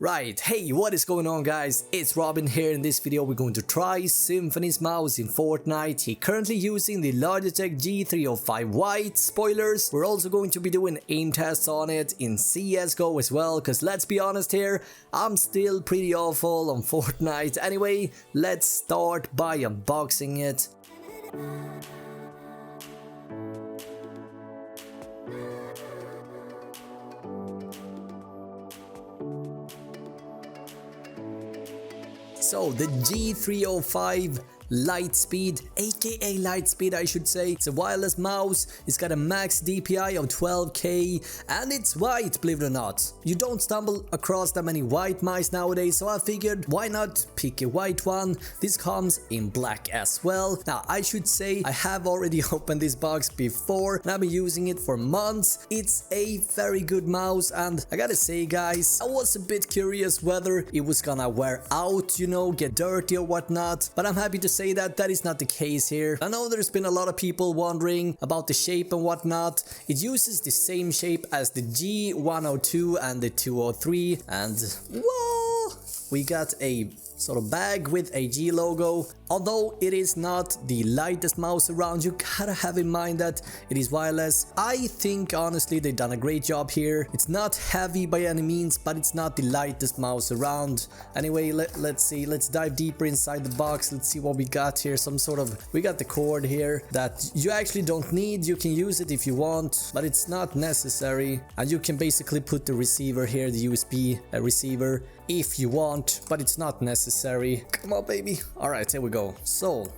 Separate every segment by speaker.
Speaker 1: Right, hey, what is going on guys? It's Robin here. In this video we're going to try Symfuhny's mouse in Fortnite. He's currently using the Logitech G305 white. Spoilers, we're also going to be doing aim tests on it in CSGO as well, because let's be honest here, I'm still pretty awful on Fortnite. Anyway, let's start by unboxing it. So the G305 Lightspeed, aka Lightspeed I should say, it's a wireless mouse. It's got a max DPI of 12k and it's white, believe it or not. You don't stumble across that many white mice nowadays, so I figured why not pick a white one. This comes in black as well. Now I should say I have already opened this box before and I've been using it for months. It's a very good mouse and I gotta say guys, I was a bit curious whether it was gonna wear out, you know, get dirty or whatnot, but I'm happy to say that is not the case here. I know there's been a lot of people wondering about the shape and whatnot. It uses the same shape as the G102 and the 203, and whoa, we got a sort of bag with a G logo. Although it is not the lightest mouse around, you gotta have in mind that it is wireless. I think honestly they've done a great job here. It's not heavy by any means, but it's not the lightest mouse around. Anyway, let's see, let's dive deeper inside the box. Let's see what we got here. We got the cord here that you actually don't need. You can use it if you want, but it's not necessary. And you can basically put the receiver here, the USB receiver, if you want, but it's not necessary. Come on baby. All right, here we go. So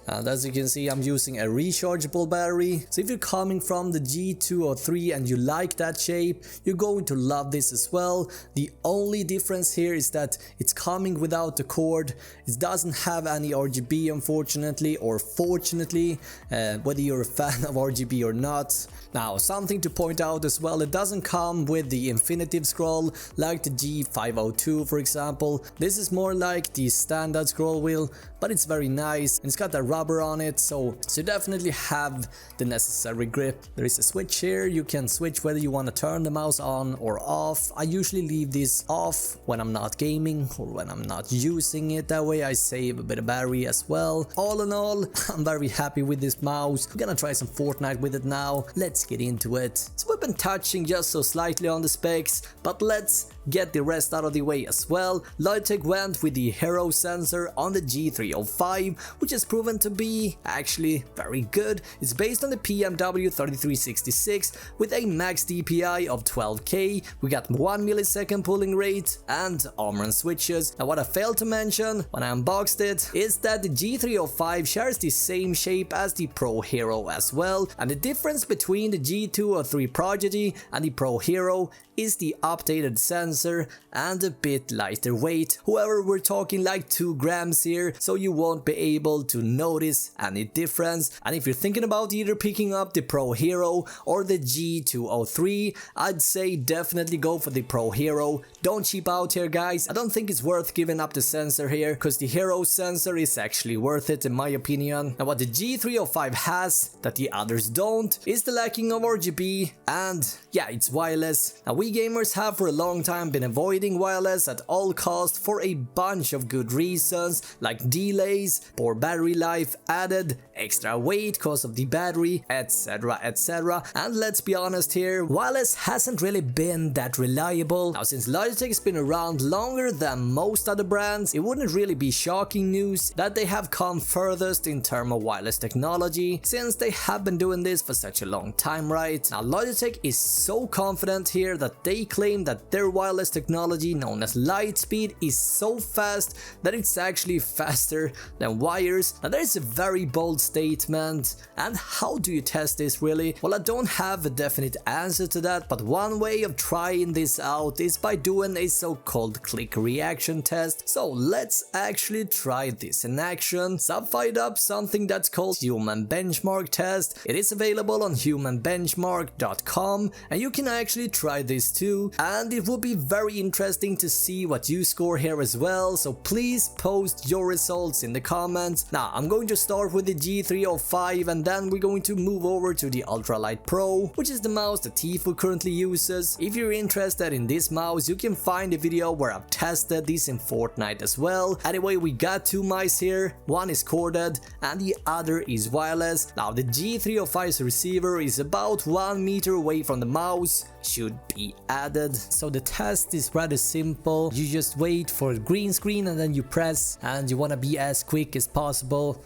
Speaker 1: and as you can see, I'm using a rechargeable battery. So if you're coming from the G203 and you like that shape, you're going to love this as well. The only difference here is that it's coming without the cord. It doesn't have any RGB unfortunately, or fortunately, whether you're a fan of RGB or not. Now, something to point out as well, it doesn't come with the infinitive scroll like the G502 for example. This is more like the standard scroll wheel, but it's very nice and it's got that rubber on it, so you definitely have the necessary grip. There is a switch here. You can switch whether you want to turn the mouse on or off. I usually leave this off when I'm not gaming or when I'm not using it. That way I save a bit of battery as well. All in all, I'm very happy with this mouse. We're gonna try some Fortnite with it now. Let's get into it. So we've been touching just so slightly on the specs, but let's get the rest out of the way as well. Logitech went with the hero sensor on the G305, which has proven to be actually very good. It's based on the PMW3366 with a max DPI of 12k. We got 1 millisecond pulling rate and armor and switches. Now what I failed to mention when I unboxed it is that the G305 shares the same shape as the Pro Hero as well, and the difference between the G203 Prodigy and the Pro Hero is the updated sensor and a bit lighter weight. However, we're talking like 2 grams here, so you won't be able to notice any difference. And if you're thinking about either picking up the Pro Hero or the G203, I'd say definitely go for the Pro Hero. Don't cheap out here guys. I don't think it's worth giving up the sensor here, because the Hero sensor is actually worth it in my opinion. Now what the G305 has that the others don't is the lacking of RGB, and yeah, it's wireless. Now we gamers have for a long time been avoiding wireless at all costs for a bunch of good reasons, like delays, poor battery life, added extra weight cause of the battery, etc, etc. And let's be honest here, wireless hasn't really been that reliable. Now since Logitech's been around longer than most other brands, it wouldn't really be shocking news that they have come furthest in terms of wireless technology, since they have been doing this for such a long time, right? Now Logitech is so confident here that they claim that their wireless technology known as Lightspeed is so fast that it's actually faster than wires. Now that is a very bold statement, and how do you test this really? Well, I don't have a definite answer to that, but one way of trying this out is by doing a so-called click reaction test. So let's actually try this in action. So I've fired up something that's called Human Benchmark Test. It is available on humanbenchmark.com and you can actually try this too, and it will be very interesting to see what you score here as well, so please post your results in the comments. Now I'm going to start with the G305, and then we're going to move over to the Ultralight Pro, which is the mouse that Tfue currently uses. If you're interested in this mouse, you can find a video where I've tested this in Fortnite as well. Anyway, we got two mice here. One is corded and the other is wireless. Now the G305's receiver is about 1 meter away from the mouse. Should be added. So the test is rather simple. You just wait for a green screen and then you press, and you want to be as quick as possible.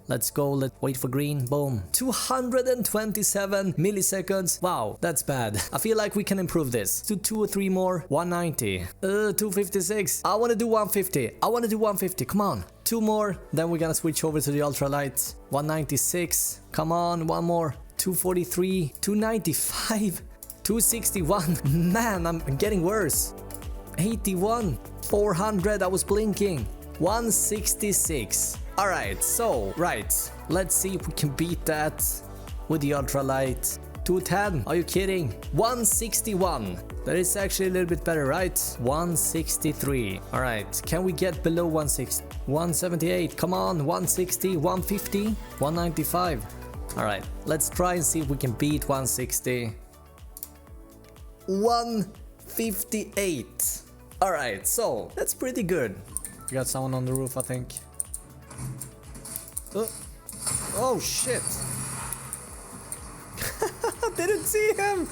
Speaker 1: Let's go, let's wait for green, boom. 227 milliseconds, wow, that's bad. I feel like we can improve this to 2 or 3 more. 190, 256, I want to do 150, come on. 2 more, then we're gonna switch over to the ultralight. 196, come on, 1 more. 243, 295, 261, man, I'm getting worse. 81, 400, I was blinking. 166. Alright, so, let's see if we can beat that with the ultralight. 210, are you kidding? 161, that is actually a little bit better, right? 163, alright, can we get below 160? 178, come on, 160, 150, 195. Alright, let's try and see if we can beat 160. 158. Alright, so, that's pretty good. We got someone on the roof, I think. Oh shit! Didn't see him!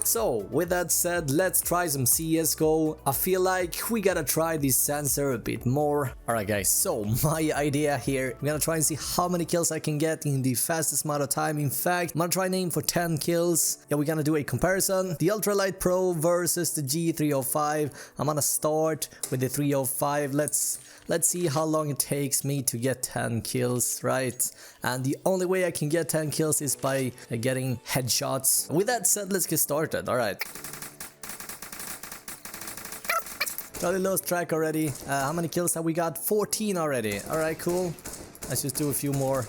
Speaker 1: So, with that said, let's try some CSGO. I feel like we gotta try this sensor a bit more. Alright guys, so my idea here, I'm gonna try and see how many kills I can get in the fastest amount of time. In fact, I'm gonna try and aim for 10 kills. Yeah, we're gonna do a comparison. The Ultralight Pro versus the G305. I'm gonna start with the 305. Let's see how long it takes me to get 10 kills, right? And the only way I can get 10 kills is by getting headshots. With that said, let's get started, alright. Totally lost track already. How many kills have we got? 14 already. Alright, cool. Let's just do a few more.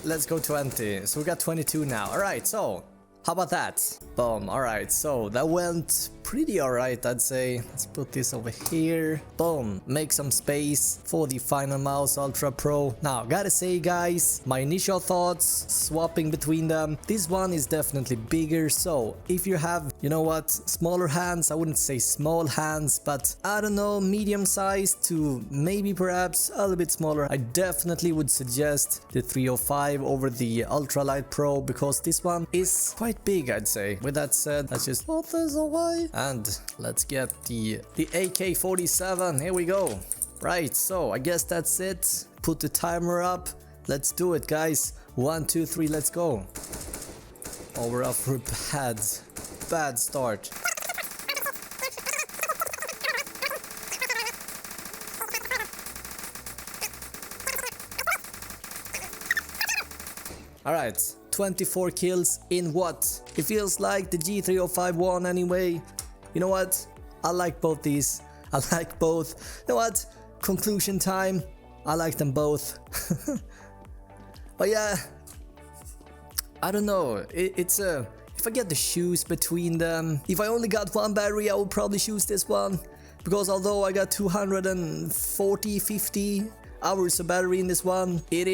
Speaker 1: Let's go 20. So we got 22 now. Alright, so how about that? Boom. Alright, so that went pretty alright, I'd say. Let's put this over here. Boom. Make some space for the Finalmouse Ultra Pro. Now, gotta say guys, my initial thoughts, swapping between them, this one is definitely bigger. So if you have, you know what, smaller hands, I wouldn't say small hands, but I don't know, medium size to maybe perhaps a little bit smaller, I definitely would suggest the 305 over the Ultralight Pro, because this one is quite big, I'd say. With that said, let's just put this away and let's get the AK-47. Here we go. Right, so I guess that's it. Put the timer up. Let's do it, guys. 1, 2, 3, let's go. Oh, we're off for a bad start. Alright, 24 kills in what? It feels like the G305 won anyway. You know what? I like both these. I like both. You know what? Conclusion time. I like them both. But yeah, I don't know. It's a... If I get the shoes between them, if I only got one battery, I would probably choose this one. Because although I got 240, 50 hours of battery in this one, it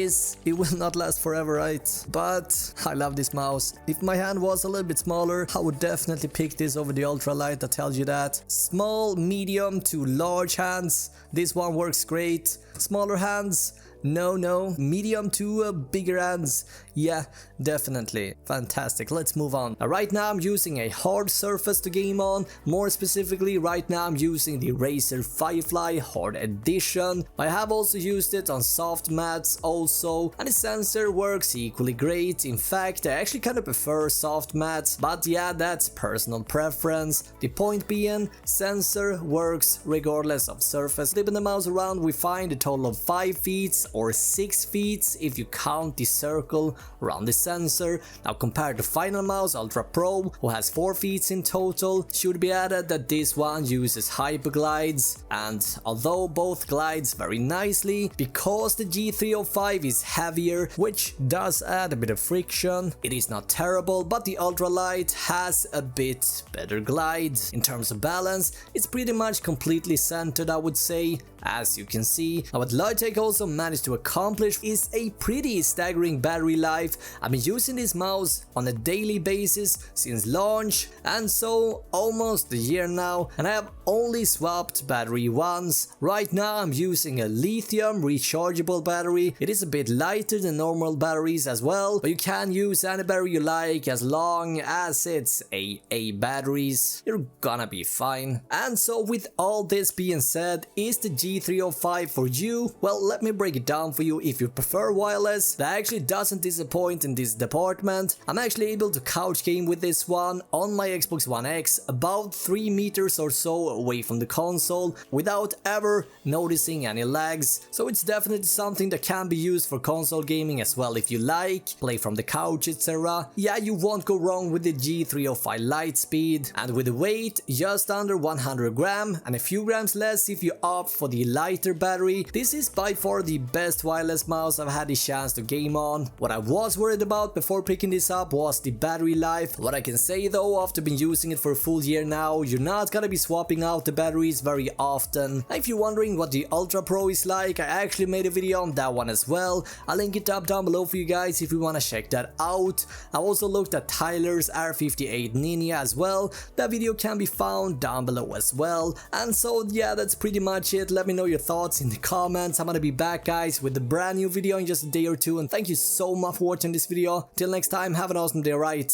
Speaker 1: will not last forever, right? But I love this mouse. If my hand was a little bit smaller, I would definitely pick this over the ultralight, that tells you that. Small, medium to large hands, this one works great. Smaller hands, no. Medium to bigger hands, yeah, definitely. Fantastic. Let's move on. Right now I'm using a hard surface to game on. More specifically, right now I'm using the Razer Firefly Hard Edition. I have also used it on soft mats also, and the sensor works equally great. In fact, I actually kind of prefer soft mats, but yeah, that's personal preference. The point being, sensor works regardless of surface. Flipping the mouse around, we find a total of 5 feet. or 6 feet if you count the circle around the sensor. Now compared to Finalmouse Ultra Pro, who has 4 feet in total, should be added that this one uses hyperglides, and although both glides very nicely, because the G305 is heavier, which does add a bit of friction, it is not terrible, but the ultralight has a bit better glides. In terms of balance, it's pretty much completely centered, I would say. As you can see, now what Logitech also managed to accomplish is a pretty staggering battery life. I've been using this mouse on a daily basis since launch, and so almost a year now, and I have only swapped battery once. Right now I'm using a lithium rechargeable battery. It is a bit lighter than normal batteries as well, but you can use any battery you like as long as it's AA batteries. You're gonna be fine. And so with all this being said, is the G305 for you? Well, let me break it down for you. If you prefer wireless, that actually doesn't disappoint in this department. I'm actually able to couch game with this one on my Xbox One X about 3 meters or so away from the console without ever noticing any lags. So it's definitely something that can be used for console gaming as well if you like, play from the couch, etc. Yeah, you won't go wrong with the G305 light speed, and with the weight just under 100 gram and a few grams less if you opt for the lighter battery. This is by far the best wireless mouse I've had the chance to game on. What I was worried about before picking this up was the battery life. What I can say though, after been using it for a full year now, you're not gonna be swapping out the batteries very often. If you're wondering what the Ultra Pro is like, I actually made a video on that one as well. I'll link it up down below for you guys if you wanna check that out. I also looked at Tyler's R58 Ninja as well. That video can be found down below as well. And so yeah, that's pretty much it. Let me know your thoughts in the comments. I'm gonna be back guys with a brand new video in just a day or two, and thank you so much for watching this video. Till next time, have an awesome day, right?